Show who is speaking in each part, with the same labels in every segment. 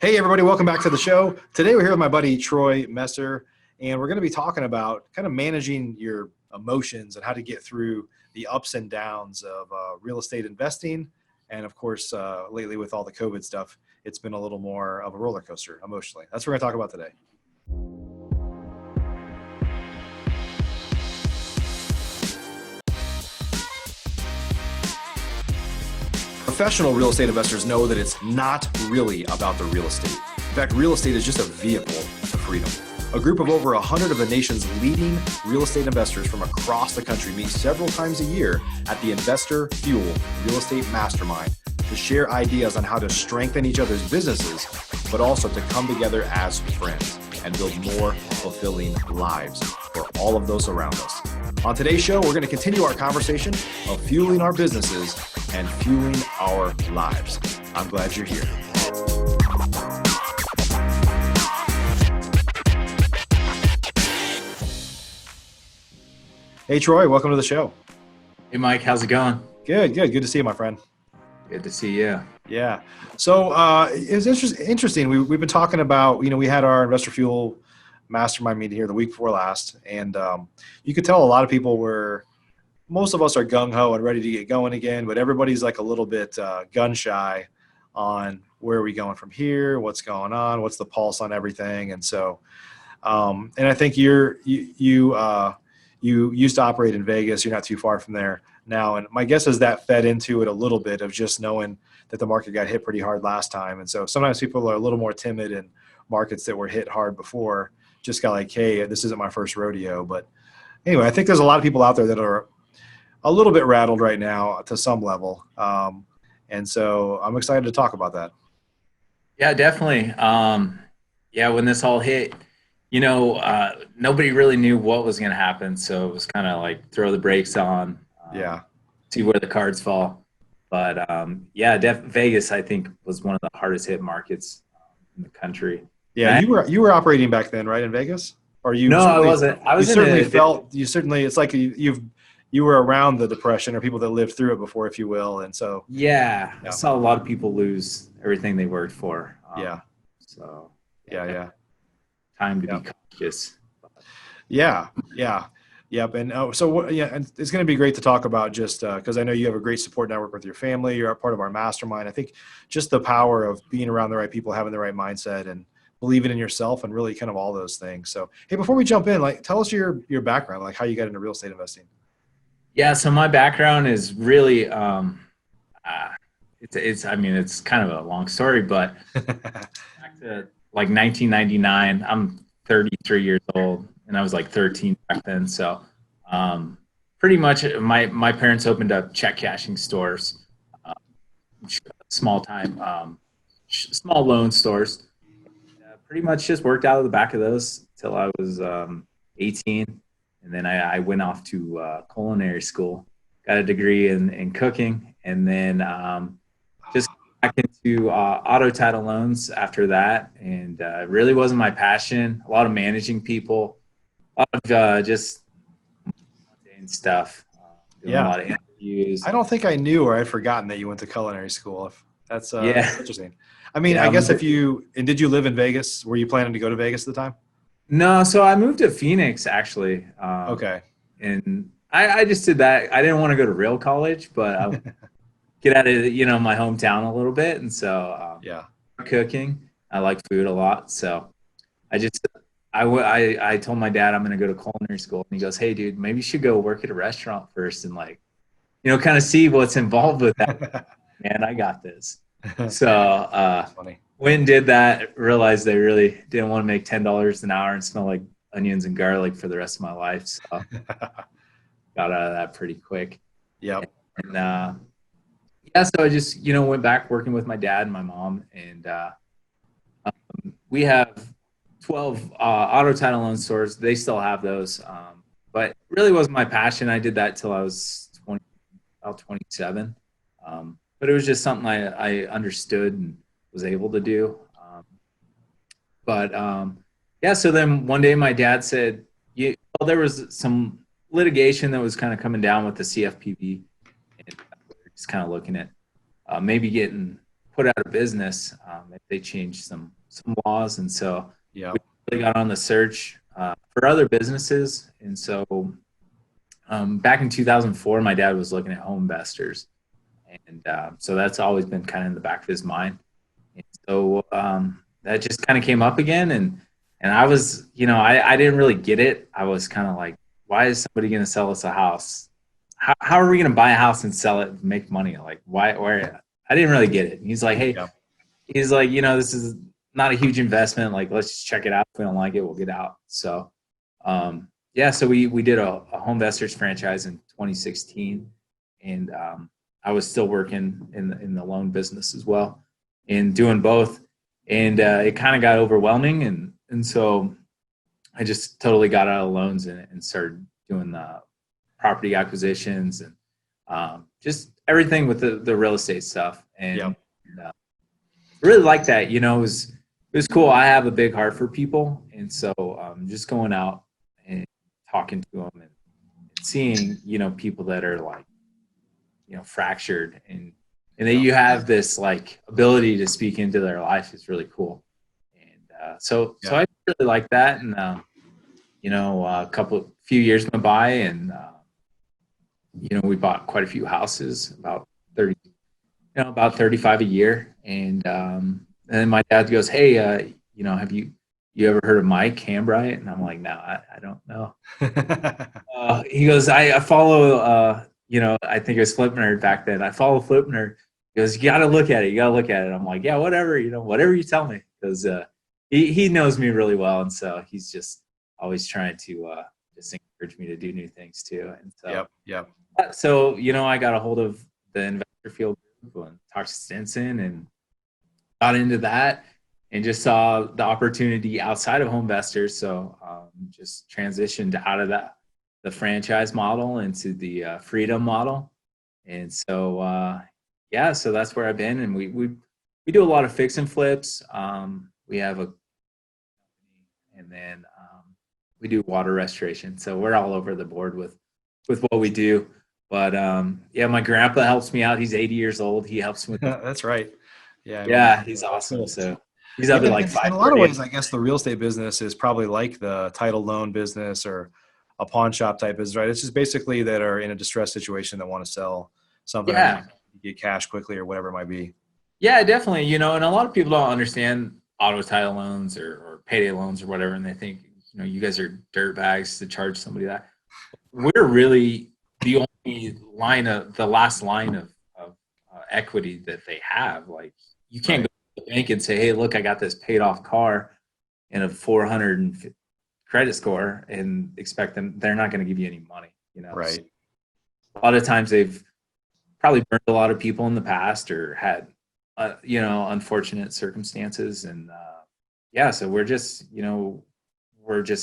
Speaker 1: Hey, everybody, welcome back to the show. Today we're here with my buddy Troy Messer, and we're going to be talking about kind of managing your emotions and how to get through the ups and downs of real estate investing. And of course, lately with all the COVID stuff, it's been a little more of a roller coaster emotionally. That's what we're going to talk about today. Professional real estate investors know that it's not really about the real estate. In fact, real estate is just a vehicle to freedom. A group of over 100 of the nation's leading real estate investors from across the country meet several times a year at the Investor Fuel Real Estate Mastermind to share ideas on how to strengthen each other's businesses, but also to come together as friends and build more fulfilling lives for all of those around us. On today's show, we're going to continue our conversation of fueling our businesses and fueling our lives. I'm glad you're here. Hey, Troy, welcome to the show.
Speaker 2: Hey, Mike, how's it going?
Speaker 1: Good. Good to see you, my friend.
Speaker 2: Good to see you.
Speaker 1: Yeah. So it was interesting. We've been talking about, we had our Investor Fuel Mastermind meeting here the week before last, and you could tell a lot of people most of us are gung-ho and ready to get going again, but everybody's like a little bit gun shy on where are we going from here, what's going on, what's the pulse on everything. And so, and I think you used to operate in Vegas. You're not too far from there now. And my guess is that fed into it a little bit of just knowing that the market got hit pretty hard last time. And so sometimes people are a little more timid in markets that were hit hard before, just got like, hey, this isn't my first rodeo. But anyway, I think there's a lot of people out there that are a little bit rattled right now to some level. And so I'm excited to talk about that.
Speaker 2: Yeah, definitely. When this all hit, nobody really knew what was going to happen. So it was kind of like throw the brakes on, see where the cards fall. But Vegas, I think, was one of the hardest hit markets in the country.
Speaker 1: Yeah, you were operating back then, right, in Vegas? Or you?
Speaker 2: No, I wasn't.
Speaker 1: It's like you were around the Depression or people that lived through it before, if you will. And so
Speaker 2: I saw a lot of people lose everything they worked for. So time to be conscious.
Speaker 1: Yep. And and it's going to be great to talk about just because I know you have a great support network with your family. You're a part of our mastermind. I think just the power of being around the right people, having the right mindset, and believing in yourself, and really kind of all those things. So, hey, before we jump in, tell us your background, like how you got into real estate investing.
Speaker 2: Yeah, so my background is really it's kind of a long story, but back to like 1999. I'm 33 years old, and I was like 13 back then. So pretty much my parents opened up check cashing stores, small loan stores. Pretty much just worked out of the back of those till I was 18. And then I went off to culinary school, got a degree in cooking, and then just back into auto title loans after that. And it really wasn't my passion. A lot of managing people, a lot of just mundane stuff. Doing a lot of interviews.
Speaker 1: I don't think I knew, or I'd forgotten that you went to culinary school. That's interesting. I mean, I guess did you live in Vegas? Were you planning to go to Vegas at the time?
Speaker 2: No, so I moved to Phoenix actually.
Speaker 1: Okay.
Speaker 2: And I just did that. I didn't want to go to real college, but I get out of my hometown a little bit, and so cooking. I like food a lot, so I told my dad I'm going to go to culinary school, and he goes, "Hey, dude, maybe you should go work at a restaurant first and kind of see what's involved with that." Man, I got this. So
Speaker 1: funny.
Speaker 2: Went and did that, realized they really didn't want to make $10 an hour and smell like onions and garlic for the rest of my life. So got out of that pretty quick.
Speaker 1: Yep.
Speaker 2: And so I just, went back working with my dad and my mom. And we have 12 auto title loan stores. They still have those. But it really wasn't my passion. I did that till I was about 27. But it was just something I understood and was able to do. So then one day my dad said, there was some litigation that was kind of coming down with the CFPB, and just kind of looking at maybe getting put out of business. They changed some laws, and so
Speaker 1: Yeah.
Speaker 2: we really got on the search for other businesses. And so back in 2004, my dad was looking at home investors, and so that's always been kind of in the back of his mind. And so that just kind of came up again, and I was, I didn't really get it. I was kind of like, why is somebody going to sell us a house? How are we going to buy a house and sell it and make money? Like, why? I didn't really get it. And he's like, hey,
Speaker 1: Yeah.
Speaker 2: he's like, this is not a huge investment. Like, let's just check it out. If we don't like it, we'll get out. So, so we did a home investors franchise in 2016, and I was still working in the loan business as well, and doing both. And it kind of got overwhelming, and so I just totally got out of loans and started doing the property acquisitions and just everything with the real estate stuff. And really like that. It was cool. I have a big heart for people, and so just going out and talking to them and seeing people that are like fractured, and that you have this like ability to speak into their life is really cool. And so I really like that. And few years went by, and we bought quite a few houses, about 30, about 35 a year. And then my dad goes, hey, have you ever heard of Mike Hambright? And I'm like, no, I don't know. He goes, I follow, I think it was Flip Nerd back then. I follow Flip Nerd. He goes, you got to look at it. I'm like, yeah, whatever, whatever you tell me. Because he knows me really well. And so he's just always trying to just encourage me to do new things too. And so, So, I got a hold of the investor field group and talked to Stinson and got into that, and just saw the opportunity outside of home investors. So just transitioned out of the franchise model into the freedom model. And so, so that's where I've been. And we do a lot of fix and flips. We have and then we do water restoration. So we're all over the board with what we do. But my grandpa helps me out. He's 80 years old. He helps me.
Speaker 1: That's right.
Speaker 2: Yeah, he's awesome. So he's up at like 5.
Speaker 1: In a lot of ways, I guess the real estate business is probably like the title loan business or a pawn shop type business, right? It's just basically that are in a distressed situation that want to sell something, get cash quickly or whatever it might be.
Speaker 2: Yeah, definitely. And a lot of people don't understand auto title loans or payday loans or whatever, and they think you guys are dirt bags to charge somebody that. We're really the only last line of equity that they have. Like, you can't go to the bank and say, hey, look, I got this paid off car and a 400 credit score, and expect them. They're not going to give you any money.
Speaker 1: Right.
Speaker 2: So a lot of times they've probably burned a lot of people in the past or had unfortunate circumstances. And so we're just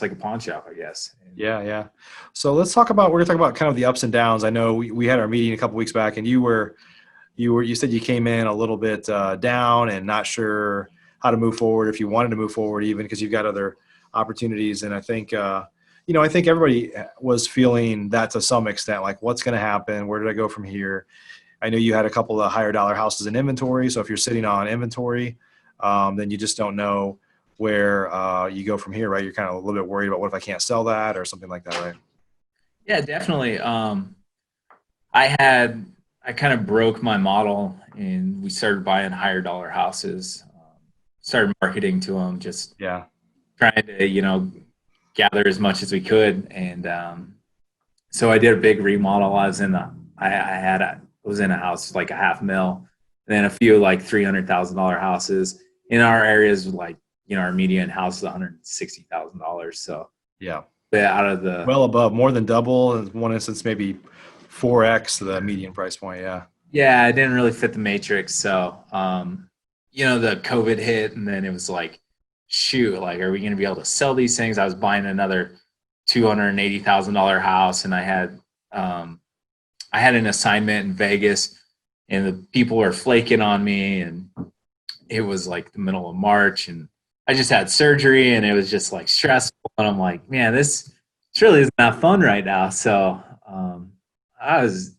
Speaker 2: like a pawn shop, I guess.
Speaker 1: Yeah. So we're going to talk about kind of the ups and downs. I know we had our meeting a couple weeks back, and you said you came in a little bit down and not sure how to move forward, if you wanted to move forward, even because you've got other opportunities. And I think, I think everybody was feeling that to some extent, like, what's going to happen? Where did I go from here? I know you had a couple of higher dollar houses in inventory. So if you're sitting on inventory, then you just don't know where you go from here, right? You're kind of a little bit worried about, what if I can't sell that or something like that, right?
Speaker 2: Yeah, definitely. I kind of broke my model, and we started buying higher dollar houses, started marketing to them, just trying to, gather as much as we could. And so I did a big remodel. I was in a house like $500,000, and then a few like $300,000 houses in our areas. Like, our median house is $160,000. So out of the
Speaker 1: well above, more than double. In one instance, maybe 4x the median price point.
Speaker 2: Yeah, it didn't really fit the matrix. So the COVID hit, and then it was like, shoot, like, are we going to be able to sell these things? I was buying another $280,000 house, and I had an assignment in Vegas, and the people were flaking on me, and it was like the middle of March, and I just had surgery, and it was just like stressful. And I'm like, man, this really isn't that fun right now. So I was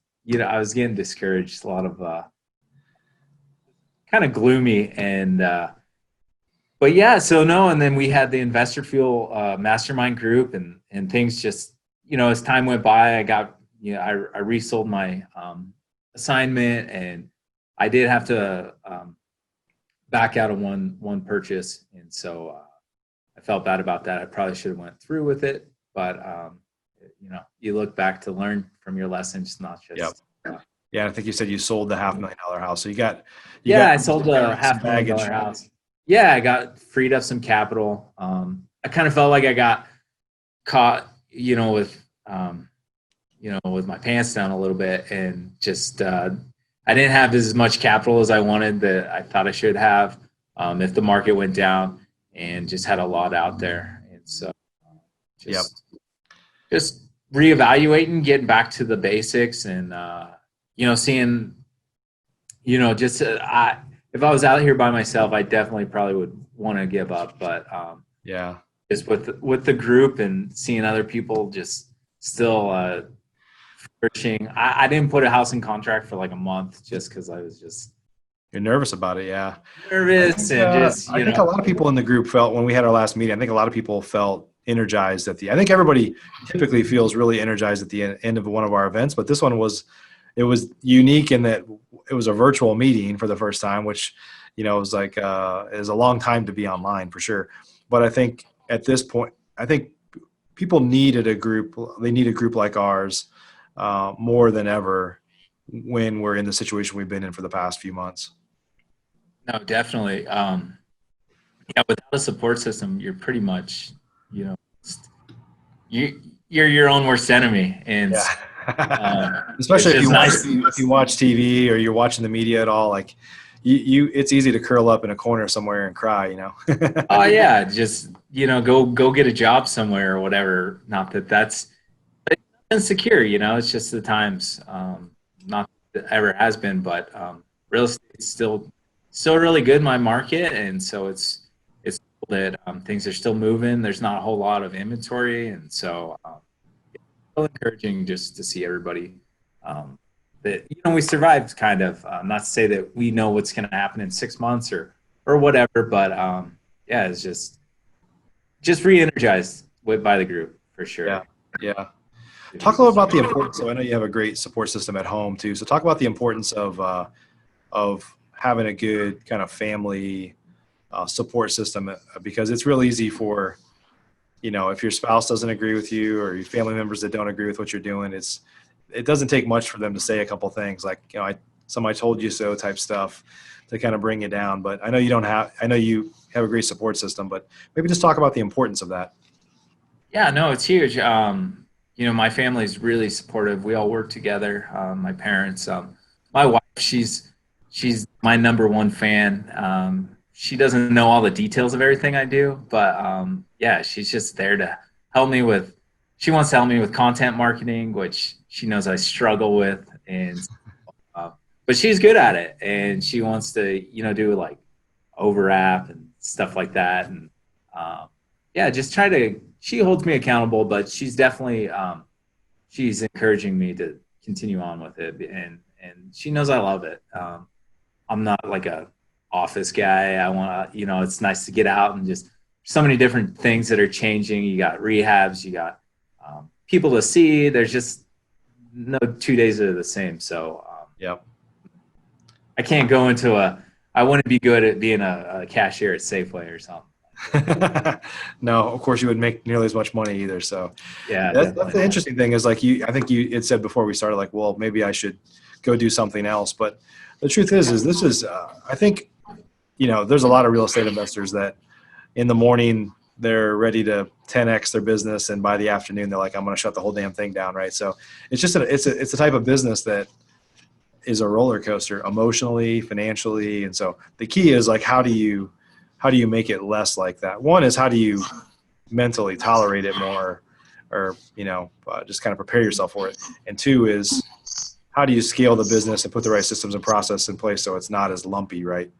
Speaker 2: getting discouraged. A lot of kind of gloomy. And but yeah, so no, and then we had the Investor Fuel Mastermind group, and things just, as time went by, I resold my assignment, and I did have to back out of one purchase, and so I felt bad about that. I probably should have went through with it, but you look back to learn from your lessons, not just.
Speaker 1: Yep. Yeah, I think you said you sold the $500,000 house. So
Speaker 2: I sold the $500,000
Speaker 1: baggage.
Speaker 2: house. Yeah, I got freed up some capital. I kind of felt like I got caught, with my pants down a little bit, and just I didn't have as much capital as I wanted, that I thought I should have, if the market went down, and just had a lot out there. And so just reevaluating, getting back to the basics, and seeing, just if I was out here by myself, I definitely probably would want to give up. But just with the group and seeing other people just still flourishing. I didn't put a house in contract for like a month, just because I was just.
Speaker 1: You're nervous about it, yeah.
Speaker 2: Nervous,
Speaker 1: I think a lot of people in the group felt, when we had our last meeting, I think a lot of people felt energized I think everybody typically feels really energized at the end of one of our events, but this one was unique in that it was a virtual meeting for the first time, which, it was like, is a long time to be online for sure. But I think at this point, I think people needed a group. They need a group like ours more than ever when we're in the situation we've been in for the past few months.
Speaker 2: No, definitely. Without a support system, you're pretty much, you're your own worst enemy. And
Speaker 1: especially if you watch TV or you're watching the media at all, like it's easy to curl up in a corner somewhere and cry,
Speaker 2: Oh yeah. Just, go get a job somewhere or whatever. Not that that's insecure, it's just the times, not that it ever has been, but real estate's still really good in my market. And so it's cool that things are still moving. There's not a whole lot of inventory. And so it's so encouraging just to see everybody that, we survived, kind of, not to say that we know what's going to happen in 6 months or whatever, but it's just re-energized by the group for sure.
Speaker 1: Yeah. Talk a little about the importance. So I know you have a great support system at home too. So talk about the importance of having a good kind of family support system, because it's real easy for, if your spouse doesn't agree with you, or your family members that don't agree with what you're doing, it doesn't take much for them to say a couple things like, somebody told you so type stuff to kind of bring you down. But I know you have a great support system, but maybe just talk about the importance of that.
Speaker 2: Yeah, no, it's huge. My family's really supportive. We all work together. My parents, my wife, she's my number one fan. She doesn't know all the details of everything I do, but she's just there to help me with. She wants to help me with content marketing, which she knows I struggle with, and but she's good at it, and she wants to do like overwrap and stuff like that, and just try to. She holds me accountable, but she's definitely she's encouraging me to continue on with it, and she knows I love it. I'm not like a office guy. I want to, it's nice to get out and just so many different things that are changing. You got rehabs, you got people to see. There's just no 2 days that are the same. So I can't go into I wouldn't be good at being a cashier at Safeway or something.
Speaker 1: No, of course you wouldn't make nearly as much money either. So that's the interesting thing is, like, I think you had said before we started, like, well, maybe I should go do something else. But the truth is this is, I think, there's a lot of real estate investors that in the morning they're ready to 10x their business, and by the afternoon they're like, I'm going to shut the whole damn thing down. Right. So it's just, it's a type of business that is a roller coaster emotionally, financially. And so the key is, like, how do you make it less like that? One is, how do you mentally tolerate it more, or, just kind of prepare yourself for it? And two is, how do you scale the business and put the right systems and process in place so it's not as lumpy, right?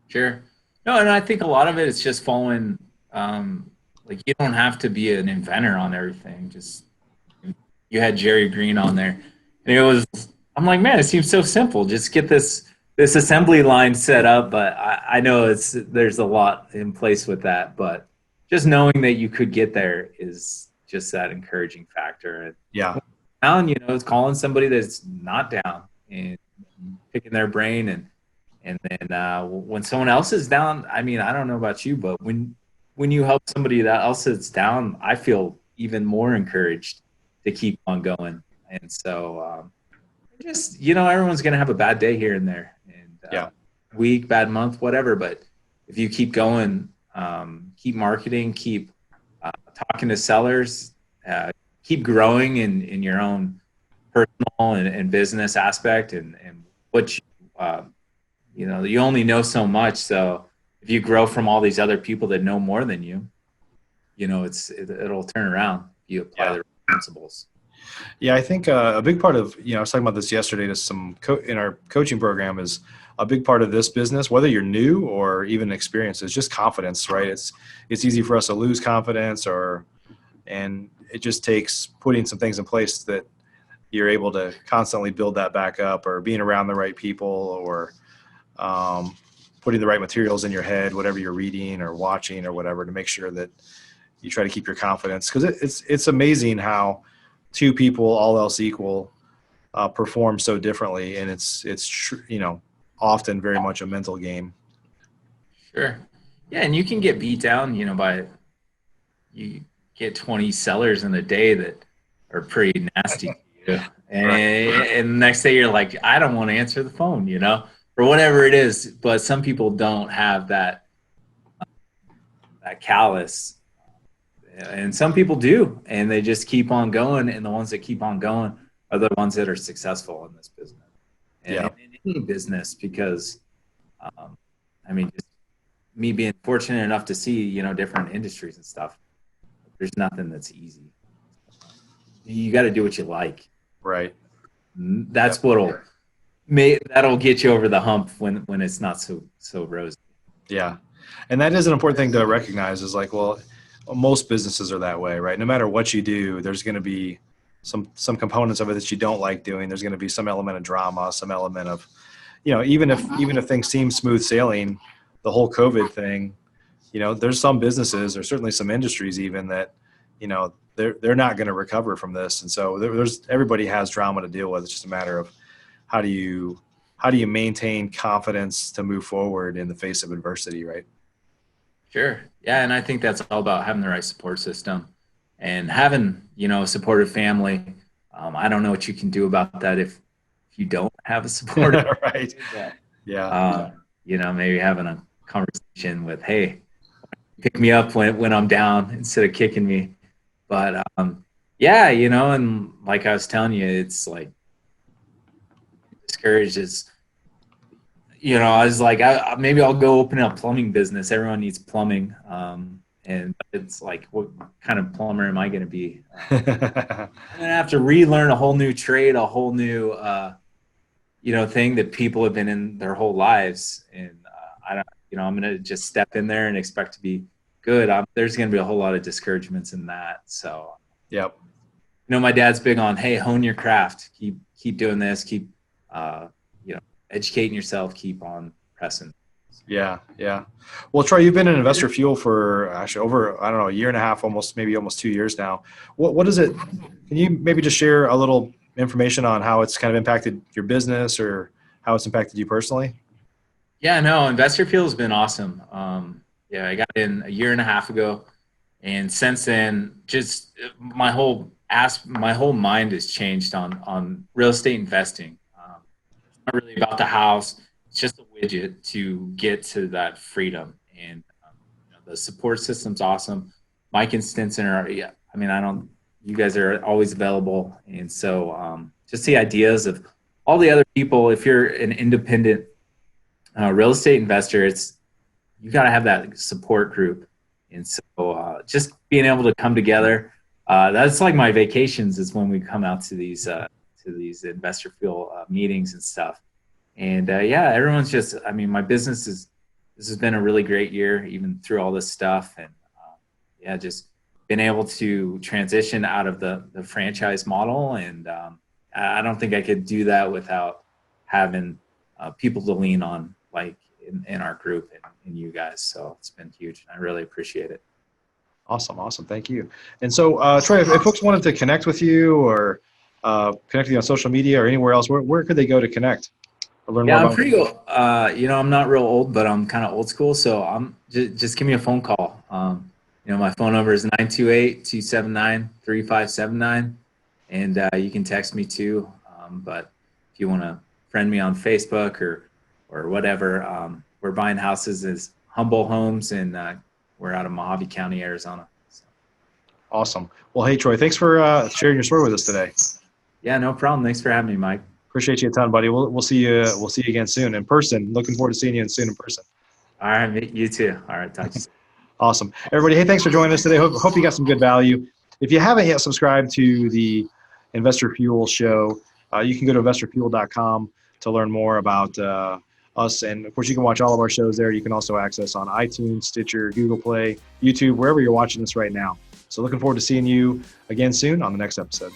Speaker 2: Sure. No, and I think a lot of it is just following, like, you don't have to be an inventor on everything. Just, you had Jerry Green on there, and I'm like, man, it seems so simple. Just get this this assembly line set up, but I know there's a lot in place with that. But just knowing that you could get there is just that encouraging factor. And
Speaker 1: Yeah.
Speaker 2: down, it's calling somebody that's not down and picking their brain, and then when someone else is down, I mean, I don't know about you, but when you help somebody that else that's down, I feel even more encouraged to keep on going. And so just everyone's gonna have a bad day here and there, and
Speaker 1: Yeah.
Speaker 2: week, bad month, whatever. But if you keep going, keep marketing, keep talking to sellers, keep growing in your own personal and business aspect, and what you only know so much. So if you grow from all these other people that know more than you, it'll turn around. You apply the principles.
Speaker 1: Yeah, I think a big part of, I was talking about this yesterday to some in our coaching program, is a big part of this business, whether you're new or even experienced, is just confidence, right? It's easy for us to lose confidence, and it just takes putting some things in place that you're able to constantly build that back up, or being around the right people, or putting the right materials in your head, whatever you're reading or watching or whatever, to make sure that you try to keep your confidence. Because it's amazing how two people, all else equal, perform so differently, and it's often very much a mental game.
Speaker 2: Sure. Yeah, and you can get beat down, by you get 20 sellers in a day that are pretty nasty to you. And,
Speaker 1: Right.
Speaker 2: and the next day you're like, I don't want to answer the phone, or whatever it is. But some people don't have that callous, and some people do, and they just keep on going. And the ones that keep on going are the ones that are successful in this business, and
Speaker 1: Yeah.
Speaker 2: in any business, because I mean, just me being fortunate enough to see, different industries and stuff. There's nothing that's easy. You got to do what you like.
Speaker 1: Right.
Speaker 2: That's that'll get you over the hump when it's not so rosy.
Speaker 1: Yeah. And that is an important thing to recognize, is like, well, most businesses are that way, right? No matter what you do, there's going to be some components of it that you don't like doing. There's going to be some element of drama, some element of, even if things seem smooth sailing, the whole COVID thing, there's some businesses, or certainly some industries even, that, they're not going to recover from this. And so everybody has drama to deal with. It's just a matter of how do you maintain confidence to move forward in the face of adversity, right?
Speaker 2: Sure. Yeah, and I think that's all about having the right support system and having, a supportive family. I don't know what you can do about that if you don't have a supportive
Speaker 1: Right.
Speaker 2: family,
Speaker 1: Yeah.
Speaker 2: maybe having a conversation with, hey, pick me up when I'm down instead of kicking me. But yeah, and like I was telling you, it's like discouraged is, I was like, maybe I'll go open a plumbing business. Everyone needs plumbing. And it's like, what kind of plumber am I going to be? I'm going to have to relearn a whole new trade, a whole new, thing that people have been in their whole lives. And I don't, I'm going to just step in there and expect to be good. There's going to be a whole lot of discouragements in that. So,
Speaker 1: Yep.
Speaker 2: my dad's big on, hey, hone your craft, keep doing this, keep, educating yourself, keep on pressing.
Speaker 1: Yeah. Yeah. Well, Troy, you've been in Investor Fuel for actually over, I don't know, a year and a half, maybe almost 2 years now. What is it? Can you maybe just share a little information on how it's kind of impacted your business, or how it's impacted you personally?
Speaker 2: Yeah, no, Investor Fuel has been awesome. Yeah, I got in a year and a half ago, and since then, just my whole mind has changed on real estate investing. It's not really about the house; it's just a widget to get to that freedom. And the support system's awesome. Mike and Stinson are, yeah. I mean, I don't. You guys are always available, and so just the ideas of all the other people. If you're an independent real estate investor, you got to have that support group. And so just being able to come together, that's like my vacations, is when we come out to these investor fuel meetings and stuff. And yeah, everyone's just, I mean, my business this has been a really great year, even through all this stuff. And yeah, just been able to transition out of the franchise model. And I don't think I could do that without having people to lean on, like in our group and in you guys. So it's been huge. I really appreciate it.
Speaker 1: Awesome. Thank you. And so, Troy, if folks wanted to connect with you or connect with you on social media or anywhere else, where could they go to connect or learn more
Speaker 2: Yeah, I'm
Speaker 1: about
Speaker 2: pretty old. I'm not real old, but I'm kind of old school. So I'm just give me a phone call. My phone number is 928-279-3579. And you can text me too. But if you want to friend me on Facebook or whatever, we're buying houses as Humble Homes, and we're out of Mojave County, Arizona. So.
Speaker 1: Awesome. Well, hey, Troy, thanks for sharing your story with us today.
Speaker 2: Yeah, no problem. Thanks for having me, Mike.
Speaker 1: Appreciate you a ton, buddy. We'll see you. We'll see you again soon in person. Looking forward to seeing you soon in person.
Speaker 2: All right, you too. All right, talk to you soon.
Speaker 1: Awesome. Everybody, hey, thanks for joining us today. Hope you got some good value. If you haven't yet subscribed to the Investor Fuel show, you can go to investorfuel.com to learn more about us. And of course, you can watch all of our shows there. You can also access on iTunes, Stitcher, Google Play, YouTube, wherever you're watching this right now. So looking forward to seeing you again soon on the next episode.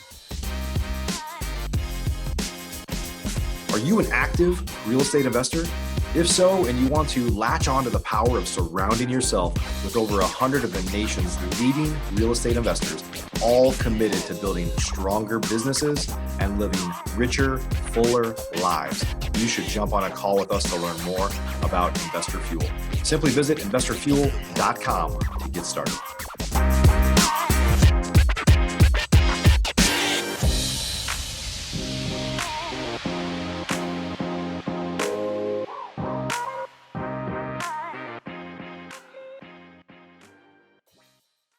Speaker 1: Are you an active real estate investor? If so, and you want to latch on to the power of surrounding yourself with over 100 of the nation's leading real estate investors, all committed to building stronger businesses and living richer, fuller lives, you should jump on a call with us to learn more about Investor Fuel. Simply visit investorfuel.com to get started.